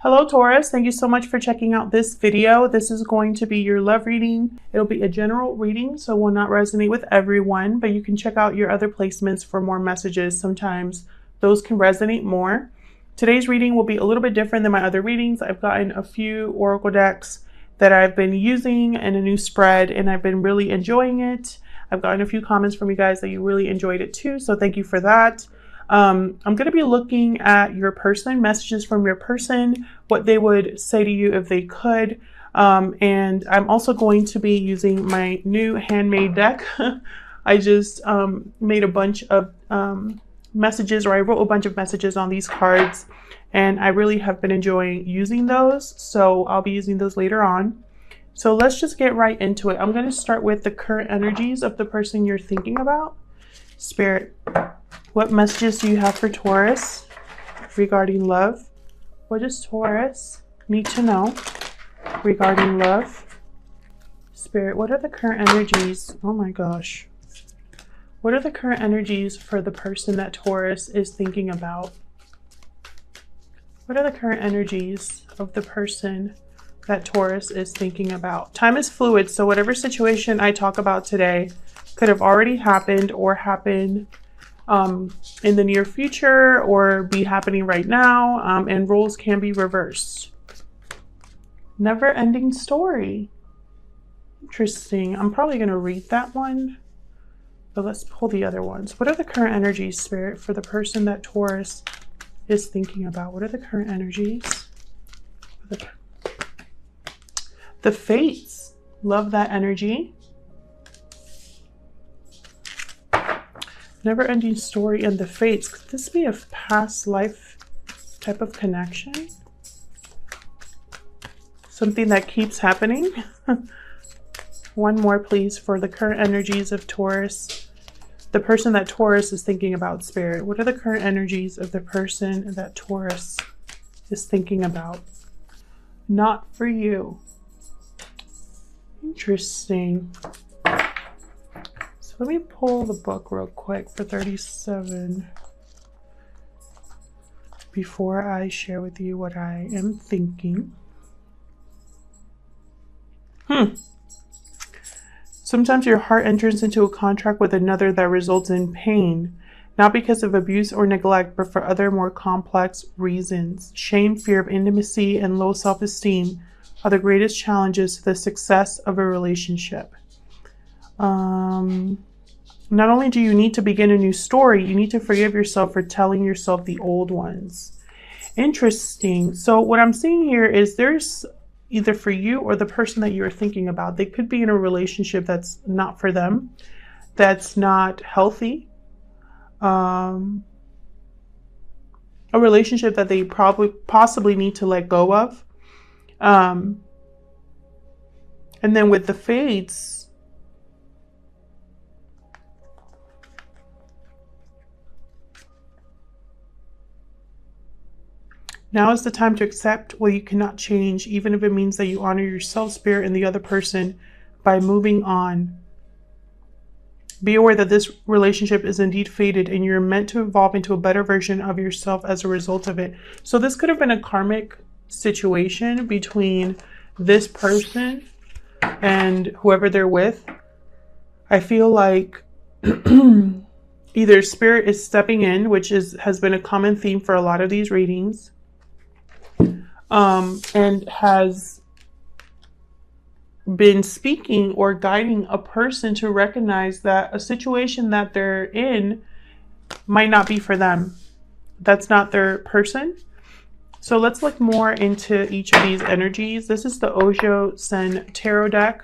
Hello Taurus, thank you so much for checking out this video. This is going to be your love reading. It'll be a general reading, so will not resonate with everyone, but you can check out your other placements for more messages. Sometimes those can resonate more. Today's reading will be a little bit different than my other readings. I've gotten a few oracle decks that I've been using in a new spread, and I've been really enjoying it. I've gotten a few comments from you guys that you really enjoyed it too, so thank you for that. I'm going to be looking at your person, messages from your person, what they would say to you if they could. And I'm also going to be using my new handmade deck. I just made a bunch of messages, or I wrote a bunch of messages on these cards, and I really have been enjoying using those. So I'll be using those later on. So let's just get right into it. I'm going to start with the current energies of the person you're thinking about. Spirit, what messages do you have for Taurus regarding love? What does Taurus need to know regarding love? Spirit, what are the current energies? Oh my gosh. What are the current energies for the person that Taurus is thinking about? What are the current energies of the person that Taurus is thinking about? Time is fluid, so whatever situation I talk about today could have already happened or happen in the near future or be happening right now, and roles can be reversed. Never-ending story. Interesting. I'm probably going to read that one, but let's pull the other ones. What are the current energies, Spirit, for the person that Taurus is thinking about? What are the current energies? The Fates. Love that energy. Never-ending story and the Fates. Could this be a past life type of connection? Something that keeps happening? One more, please, for the current energies of Taurus. The person that Taurus is thinking about, Spirit. What are the current energies of the person that Taurus is thinking about? Not for you. Interesting. Let me pull the book real quick for 37 before I share with you what I am thinking. Sometimes your heart enters into a contract with another that results in pain, not because of abuse or neglect, but for other more complex reasons. Shame, fear of intimacy, and low self-esteem are the greatest challenges to the success of a relationship. Not only do you need to begin a new story, you need to forgive yourself for telling yourself the old ones. Interesting. So what I'm seeing here is there's either for you or the person that you're thinking about, they could be in a relationship that's not for them, that's not healthy, a relationship that they possibly need to let go of. And then with the Fates, now is the time to accept what you cannot change, even if it means that you honor yourself, Spirit, and the other person by moving on. Be aware that this relationship is indeed fated, and you're meant to evolve into a better version of yourself as a result of it. So this could have been a karmic situation between this person and whoever they're with. I feel like either Spirit is stepping in, which has been a common theme for a lot of these readings, and has been speaking or guiding a person to recognize that a situation that they're in might not be for them. That's not their person. So let's look more into each of these energies. This is the Ojo Sen Tarot deck.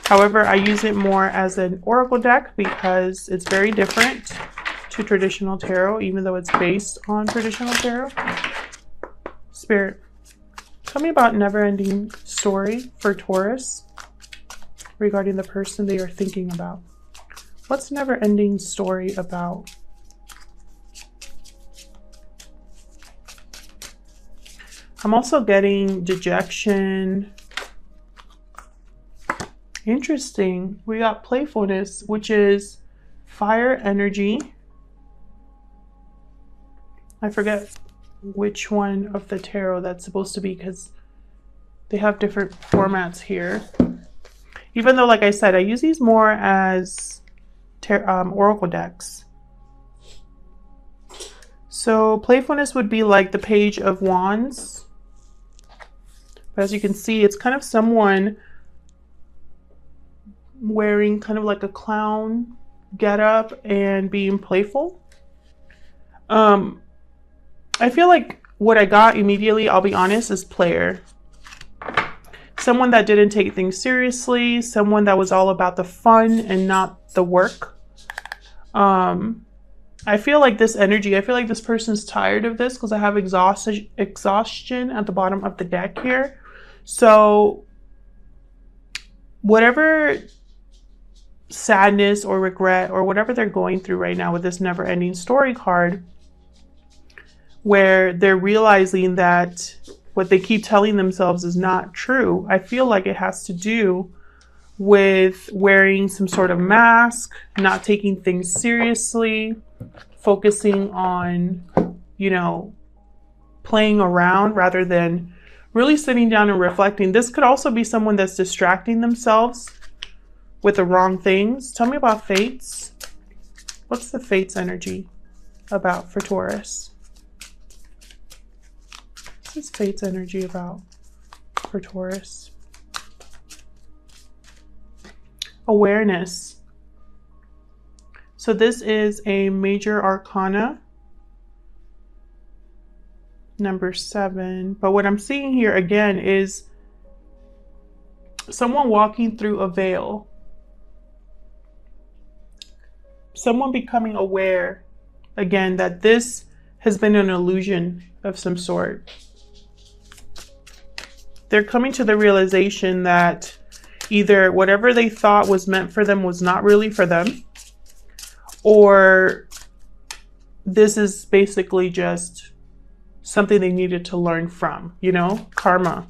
However, I use it more as an oracle deck because it's very different to traditional tarot, even though it's based on traditional tarot. Spirit, tell me about never-ending story for Taurus regarding the person they are thinking about. What's never-ending story about? I'm also getting dejection. Interesting. We got playfulness, which is fire energy. I forget which one of the tarot that's supposed to be, because they have different formats here. Even though, like I said, I use these more as oracle decks. So playfulness would be like the Page of Wands. But as you can see, it's kind of someone wearing kind of like a clown getup and being playful. I feel like what I got immediately, I'll be honest, is player. Someone that didn't take things seriously, someone that was all about the fun and not the work. I feel like this energy, I feel like this person's tired of this because I have exhaustion at the bottom of the deck here. So whatever sadness or regret or whatever they're going through right now with this never-ending story card, where they're realizing that what they keep telling themselves is not true. I feel like it has to do with wearing some sort of mask, not taking things seriously, focusing on, you know, playing around rather than really sitting down and reflecting. This could also be someone that's distracting themselves with the wrong things. Tell me about fates. What's the fates energy about for Taurus? What's fate's energy about for Taurus? Awareness. So this is a major arcana, number 7. But what I'm seeing here again is someone walking through a veil. Someone becoming aware again that this has been an illusion of some sort. They're coming to the realization that either whatever they thought was meant for them was not really for them, or this is basically just something they needed to learn from, you know, karma.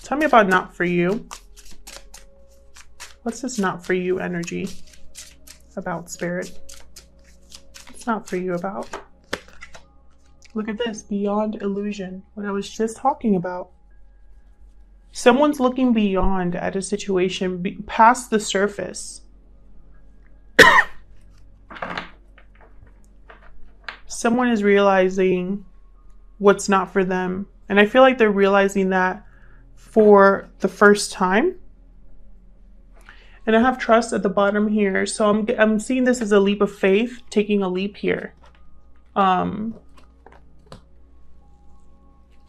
Tell me about not for you. What's this not for you energy about, Spirit? What's not for you about? Look at this, beyond illusion, what I was just talking about. Someone's looking beyond at a situation, past the surface. Someone is realizing what's not for them. And I feel like they're realizing that for the first time. And I have trust at the bottom here. So I'm seeing this as a leap of faith, taking a leap here.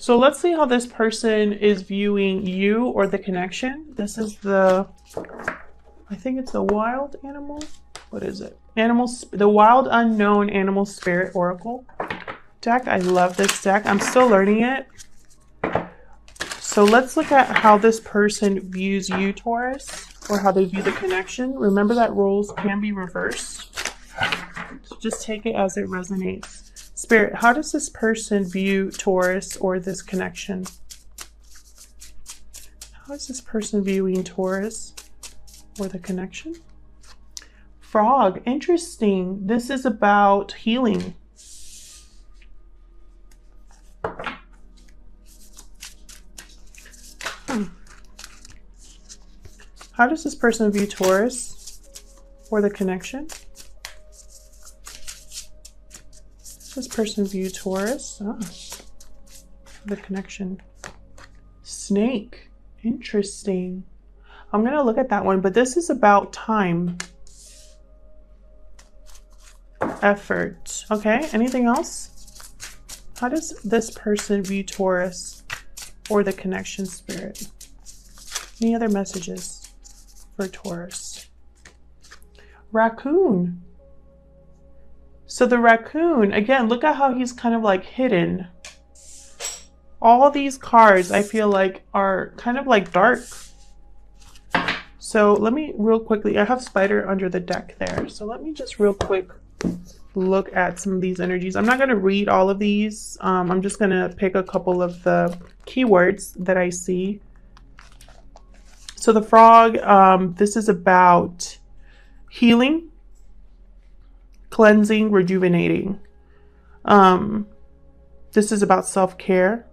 So let's see how this person is viewing you or the connection. This is the, I think it's the wild animal. What is it? The Wild Unknown Animal Spirit Oracle deck. I love this deck. I'm still learning it. So let's look at how this person views you, Taurus, or how they view the connection. Remember that roles can be reversed. So just take it as it resonates. Spirit, how does this person view Taurus or this connection? How is this person viewing Taurus or the connection? Frog, interesting. This is about healing. How does this person view Taurus or the connection? This person view Taurus. The connection. Snake. Interesting. I'm going to look at that one, but this is about time. Effort. Okay, anything else? How does this person view Taurus or the connection, Spirit? Any other messages for Taurus? Raccoon. So the raccoon, again, look at how he's kind of like hidden. All these cards, I feel like, are kind of like dark. So let me real quickly, I have spider under the deck there. So let me just real quick look at some of these energies. I'm not going to read all of these. I'm just going to pick a couple of the keywords that I see. So the frog, this is about healing, cleansing, rejuvenating. This is about self-care.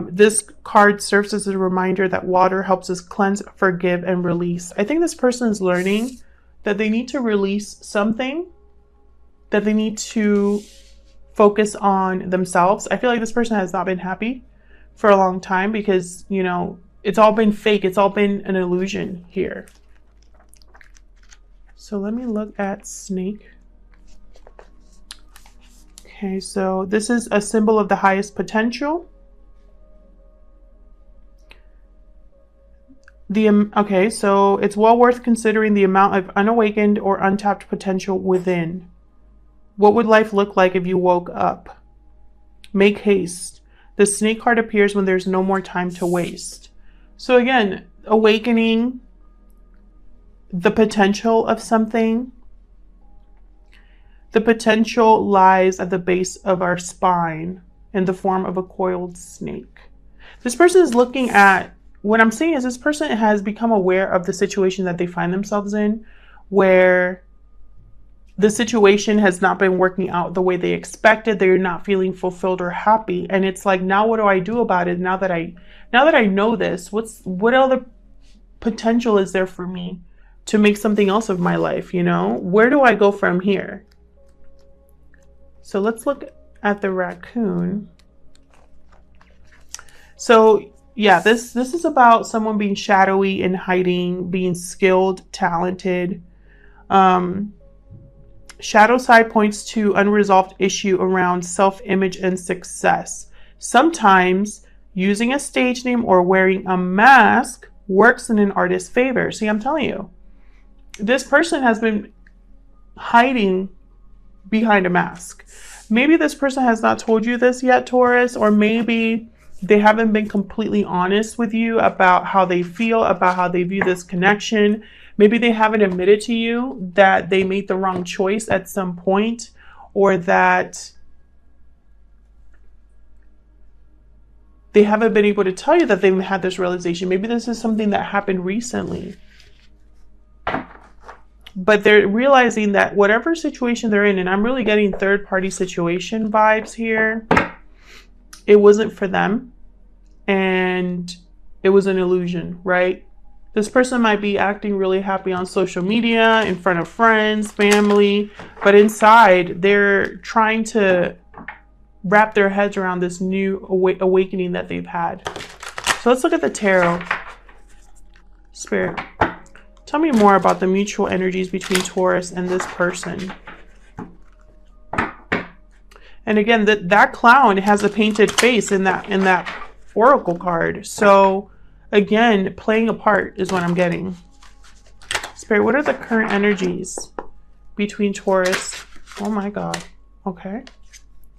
This card serves as a reminder that water helps us cleanse, forgive, and release. I think this person is learning that they need to release something, that they need to focus on themselves. I feel like this person has not been happy for a long time because, you know, it's all been fake. It's all been an illusion here. So let me look at snake. Okay, so this is a symbol of the highest potential. Okay, so it's well worth considering the amount of unawakened or untapped potential within. What would life look like if you woke up? Make haste. The snake card appears when there's no more time to waste. So again, awakening the potential of something. The potential lies at the base of our spine in the form of a coiled snake. This person is looking at, what I'm saying is this person has become aware of the situation that they find themselves in, where the situation has not been working out the way they expected. They're not feeling fulfilled or happy. And it's like, now what do I do about it? Now that I know this, what other potential is there for me to make something else of my life? You know, where do I go from here? So let's look at the raccoon. So yeah, this is about someone being shadowy and hiding, being skilled, talented. Shadow side points to unresolved issue around self-image and success. Sometimes using a stage name or wearing a mask works in an artist's favor. See, I'm telling you, this person has been hiding behind a mask. Maybe this person has not told you this yet, Taurus, or maybe they haven't been completely honest with you about how they feel, about how they view this connection. Maybe they haven't admitted to you that they made the wrong choice at some point, or that they haven't been able to tell you that they've had this realization. Maybe this is something that happened recently. But they're realizing that whatever situation they're in, and I'm really getting third-party situation vibes here, it wasn't for them, and it was an illusion, right? This person might be acting really happy on social media, in front of friends, family, but inside they're trying to wrap their heads around this new awakening that they've had. So let's look at the tarot. Spirit, tell me more about the mutual energies between Taurus and this person. And again, that clown has a painted face in that oracle card. So again, playing a part is what I'm getting. Spirit, what are the current energies between Taurus? Oh my God. Okay.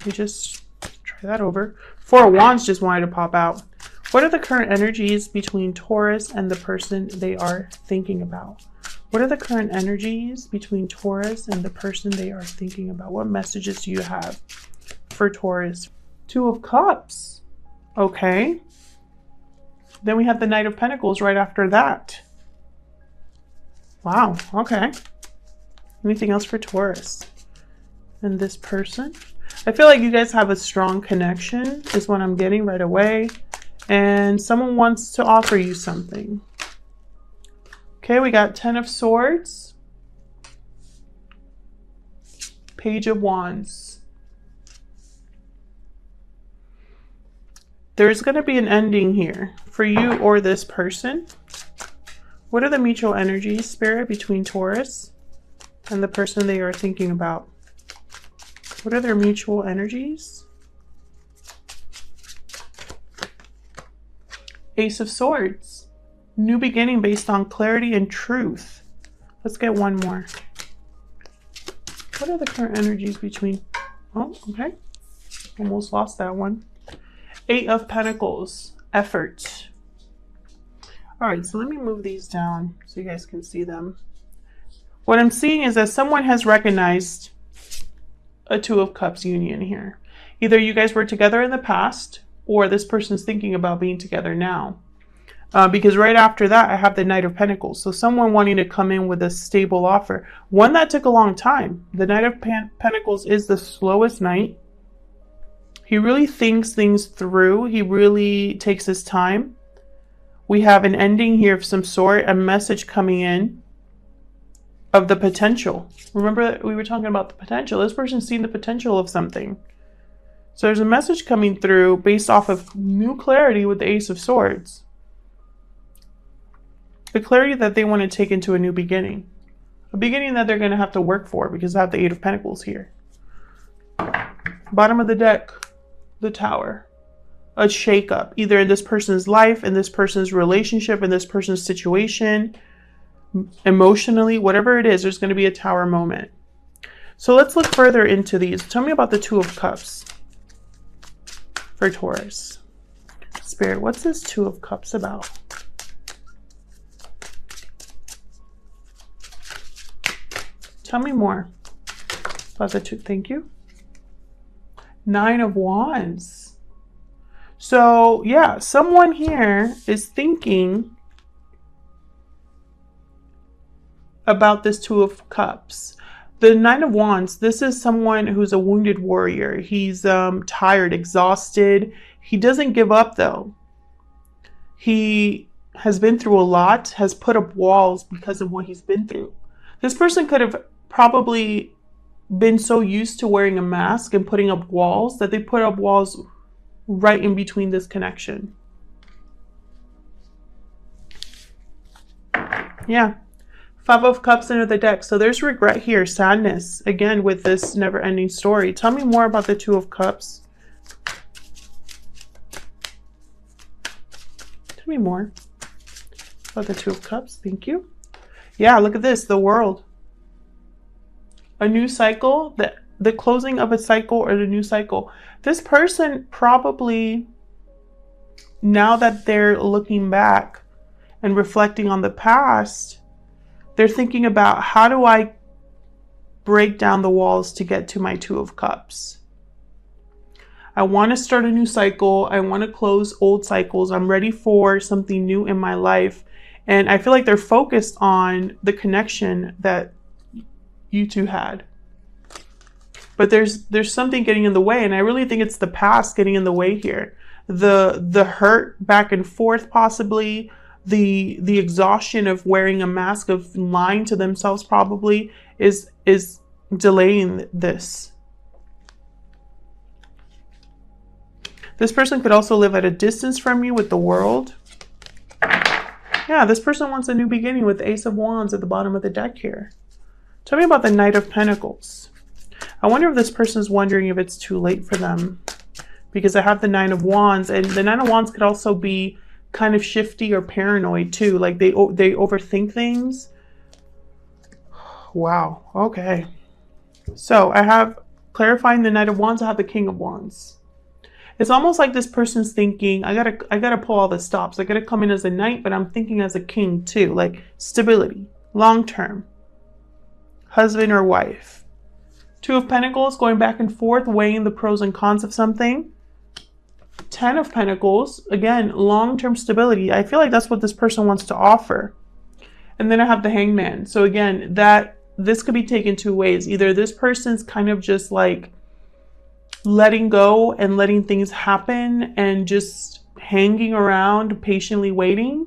We just try that over. Four of Wands just wanted to pop out. What are the current energies between Taurus and the person they are thinking about? What are the current energies between Taurus and the person they are thinking about? What messages do you have for Taurus? Two of Cups. Okay. Then we have the Knight of Pentacles right after that. Wow. Okay. Anything else for Taurus? And this person? I feel like you guys have a strong connection is what I'm getting right away. And someone wants to offer you something. Okay, we got Ten of Swords. Page of Wands. There's going to be an ending here for you or this person. What are the mutual energies, Spirit, between Taurus and the person they are thinking about? What are their mutual energies? Ace of Swords. New beginning based on clarity and truth. Let's get one more. What are the current energies between... Oh, okay. Almost lost that one. Eight of Pentacles. Effort. All right, so let me move these down so you guys can see them. What I'm seeing is that someone has recognized a Two of Cups union here. Either you guys were together in the past, or this person's thinking about being together now. Because right after that, I have the Knight of Pentacles. So someone wanting to come in with a stable offer. One that took a long time. The Knight of Pentacles is the slowest knight. He really thinks things through. He really takes his time. We have an ending here of some sort, a message coming in of the potential. Remember that we were talking about the potential. This person's seen the potential of something. So there's a message coming through based off of new clarity with the Ace of Swords. The clarity that they want to take into a new beginning. A beginning that they're going to have to work for because I have the Eight of Pentacles here. Bottom of the deck, the Tower. A shakeup, either in this person's life, in this person's relationship, in this person's situation, emotionally, whatever it is, there's going to be a Tower moment. So let's look further into these. Tell me about the Two of Cups for Taurus. Spirit, what's this Two of Cups about? Tell me more about the two. Thank you. Nine of Wands. So yeah, someone here is thinking about this Two of Cups. The Nine of Wands, this is someone who's a wounded warrior. He's tired, exhausted. He doesn't give up though. He has been through a lot, has put up walls because of what he's been through. This person could have probably been so used to wearing a mask and putting up walls that they put up walls right in between this connection. Yeah. Five of Cups under the deck. So there's regret here, sadness, again, with this never-ending story. Tell me more about the Two of Cups. Tell me more about the Two of Cups. Thank you. Yeah, look at this, the World. A new cycle, the closing of a cycle or the new cycle. This person probably, now that they're looking back and reflecting on the past, they're thinking about, how do I break down the walls to get to my Two of Cups? I want to start a new cycle. I want to close old cycles. I'm ready for something new in my life. And I feel like they're focused on the connection that you two had. But there's something getting in the way, and I really think it's the past getting in the way here. The hurt back and forth, possibly, the exhaustion of wearing a mask, of lying to themselves, probably is delaying this. This person could also live at a distance from you with the World. Yeah, this person wants a new beginning with the Ace of Wands at the bottom of the deck here. Tell me about the Knight of Pentacles. I wonder if this person is wondering if it's too late for them, because I have the Nine of Wands, and the Nine of Wands could also be kind of shifty or paranoid too. Like they overthink things. Wow. Okay. So I have, clarifying the Knight of Wands, I have the King of Wands. It's almost like this person's thinking, I gotta pull all the stops. I gotta come in as a knight, but I'm thinking as a king too, like stability, long term, husband or wife. Two of Pentacles, going back and forth, weighing the pros and cons of something. 10 of Pentacles, again, long-term stability. I feel like that's what this person wants to offer. And then I have the Hangman. So again, this could be taken two ways. Either this person's kind of just like letting go and letting things happen and just hanging around, patiently waiting,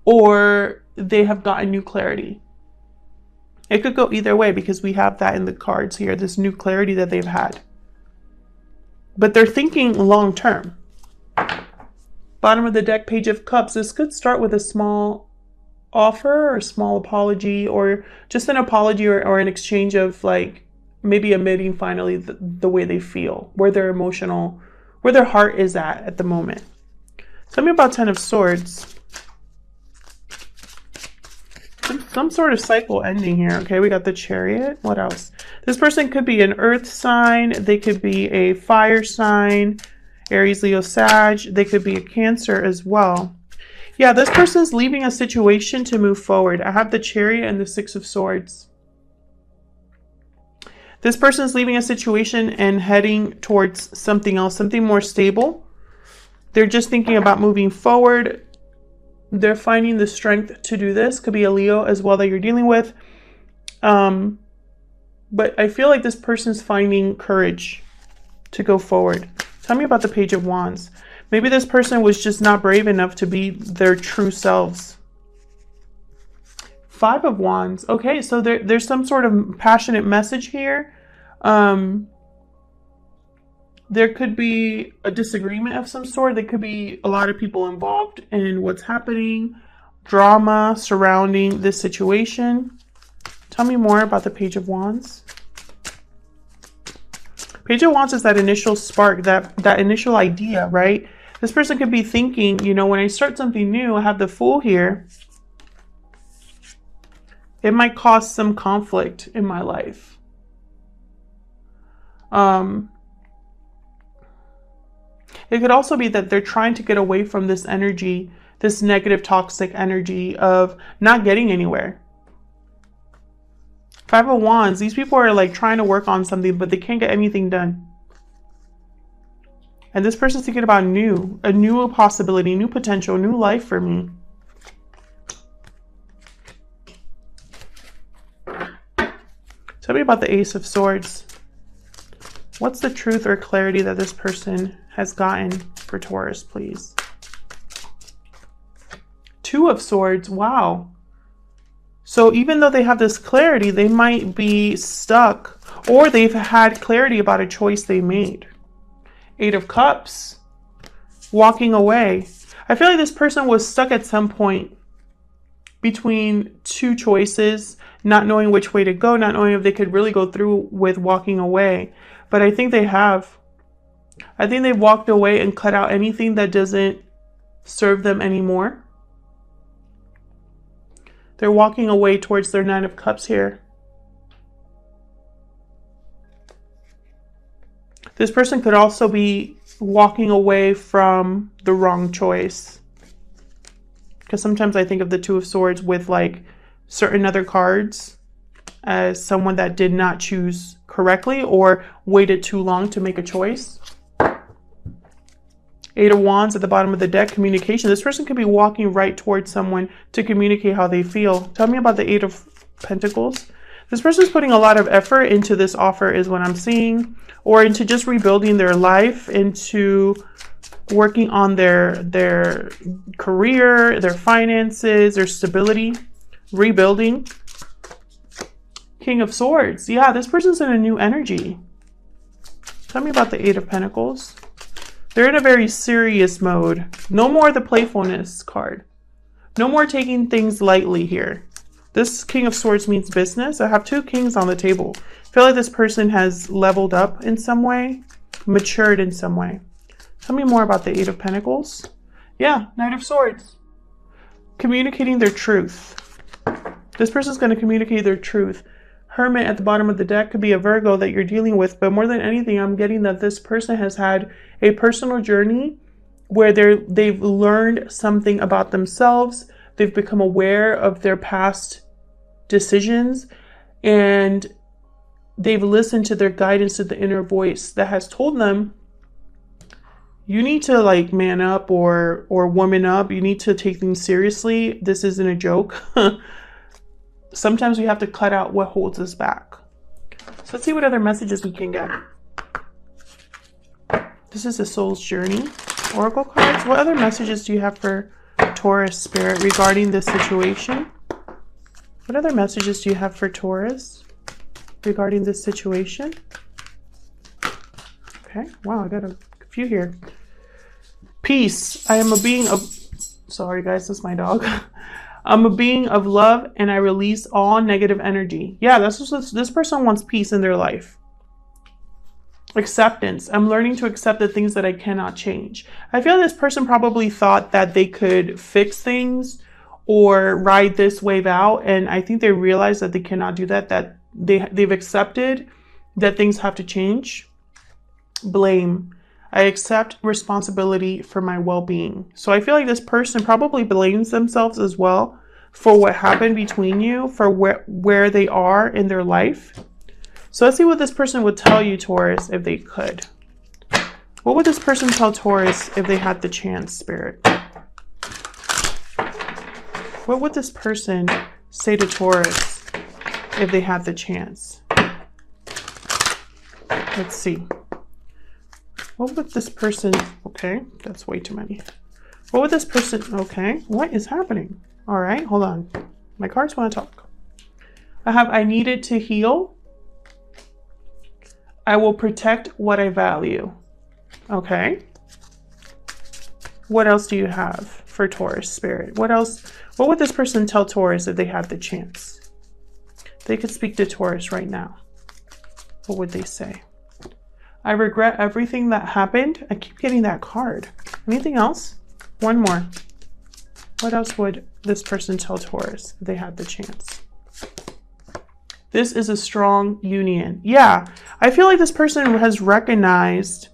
or they have gotten new clarity. It could go either way because we have that in the cards here, this new clarity that they've had. But they're thinking long term. Bottom of the deck, Page of Cups. This could start with a small offer or a small apology, or just an apology or an exchange of like maybe admitting finally the way they feel, where their emotional, where their heart is at the moment. Tell me about 10 of Swords. Some sort of cycle ending here. Okay, we got the Chariot. What else? This person could be an earth sign. They could be a fire sign. Aries, Leo, Sag. They could be a Cancer as well. Yeah, this person's leaving a situation to move forward. I have the Chariot and the Six of Swords. This person's leaving a situation and heading towards something else, something more stable. They're just thinking about moving forward. They're finding the strength to do this. Could be a Leo as well that you're dealing with. But I feel like this person's finding courage to go forward. Tell me about the Page of Wands. Maybe this person was just not brave enough to be their true selves. Five of Wands. Okay, so there's some sort of passionate message here. There could be a disagreement of some sort. There could be a lot of people involved in what's happening. Drama surrounding this situation. Tell me more about the Page of Wands. Page of Wands is that initial spark, that initial idea, right? This person could be thinking, you know, when I start something new, I have the Fool here. It might cause some conflict in my life. It could also be that they're trying to get away from this energy, this negative, toxic energy of not getting anywhere. Five of Wands, these people are like trying to work on something, but they can't get anything done. And this person's thinking about a new possibility, new potential, new life for me. Tell me about the Ace of Swords. What's the truth or clarity that this person has gotten for Taurus, please? Two of Swords. Wow. So even though they have this clarity, they might be stuck, or they've had clarity about a choice they made. Eight of Cups. Walking away. I feel like this person was stuck at some point between two choices, not knowing which way to go, not knowing if they could really go through with walking away. But I think they have. I think they walked away and cut out anything that doesn't serve them anymore. They're walking away towards their Nine of Cups here. This person could also be walking away from the wrong choice. Because sometimes I think of the Two of Swords with like certain other cards as someone that did not choose correctly or waited too long to make a choice. Eight of Wands at the bottom of the deck, communication. This person could be walking right towards someone to communicate how they feel. Tell me about the Eight of Pentacles. This person's putting a lot of effort into this offer is what I'm seeing, or into just rebuilding their life, into working on their career, their finances, their stability, rebuilding. King of Swords. Yeah, this person's in a new energy. Tell me about the Eight of Pentacles. They're in a very serious mode. No more the playfulness card. No more taking things lightly here. This King of Swords means business. I have two kings on the table. I feel like this person has leveled up in some way, matured in some way. Tell me more about the Eight of Pentacles. Yeah, Knight of Swords. Communicating their truth. This person's going to communicate their truth. Hermit at the bottom of the deck could be a Virgo that you're dealing with, but more than anything, I'm getting that this person has had a personal journey where they've learned something about themselves. They've become aware of their past decisions, and they've listened to their guidance, to the inner voice that has told them, you need to like man up or woman up. You need to take things seriously. This isn't a joke. Sometimes we have to cut out what holds us back. So let's see what other messages we can get. This is a soul's journey. Oracle cards. What other messages do you have for Taurus spirit regarding this situation? What other messages do you have for Taurus regarding this situation? Okay. Wow, I got a few here. Peace. I am a being of... Sorry guys, that's my dog. I'm a being of love and I release all negative energy. Yeah, this person wants peace in their life. Acceptance. I'm learning to accept the things that I cannot change. I feel this person probably thought that they could fix things or ride this wave out. And I think they realize that they cannot do that, that they've accepted that things have to change. Blame. I accept responsibility for my well-being. So I feel like this person probably blames themselves as well for what happened between you, for where they are in their life. So let's see what this person would tell you, Taurus, if they could. What would this person tell Taurus if they had the chance, Spirit? What would this person say to Taurus if they had the chance? Let's see. What would this person, okay, that's way too many. What would this person, okay, what is happening? All right, hold on. My cards want to talk. I needed to heal. I will protect what I value. Okay. What else do you have for Taurus spirit? What else? What would this person tell Taurus if they had the chance? They could speak to Taurus right now. What would they say? I regret everything that happened. I keep getting that card. Anything else? One more. What else would this person tell Taurus if they had the chance? This is a strong union. Yeah, I feel like this person has recognized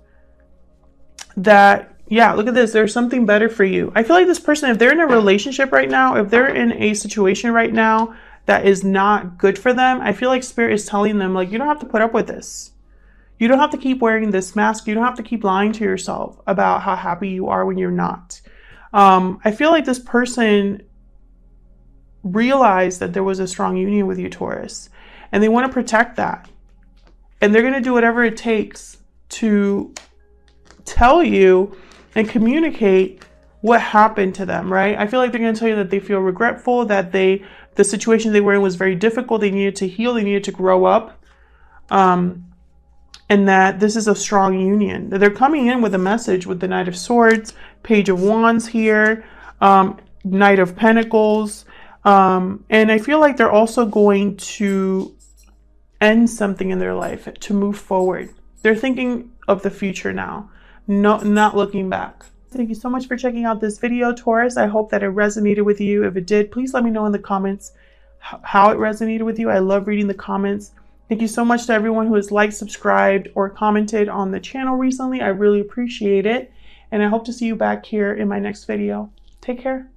that, yeah, look at this. There's something better for you. I feel like this person, if they're in a relationship right now, if they're in a situation right now that is not good for them, I feel like Spirit is telling them, like, you don't have to put up with this. You don't have to keep wearing this mask. You don't have to keep lying to yourself about how happy you are when you're not. I feel like this person realized that there was a strong union with you, Taurus, and they want to protect that. And they're going to do whatever it takes to tell you and communicate what happened to them, right? I feel like they're going to tell you that they feel regretful, that the situation they were in was very difficult. They needed to heal. They needed to grow up. And that this is a strong union. They're coming in with a message with the Knight of Swords, Page of Wands here, Knight of Pentacles. And I feel like they're also going to end something in their life to move forward. They're thinking of the future now, not looking back. Thank you so much for checking out this video, Taurus. I hope that it resonated with you. If it did, please let me know in the comments how it resonated with you. I love reading the comments. Thank you so much to everyone who has liked, subscribed, or commented on the channel recently. I really appreciate it. And I hope to see you back here in my next video. Take care.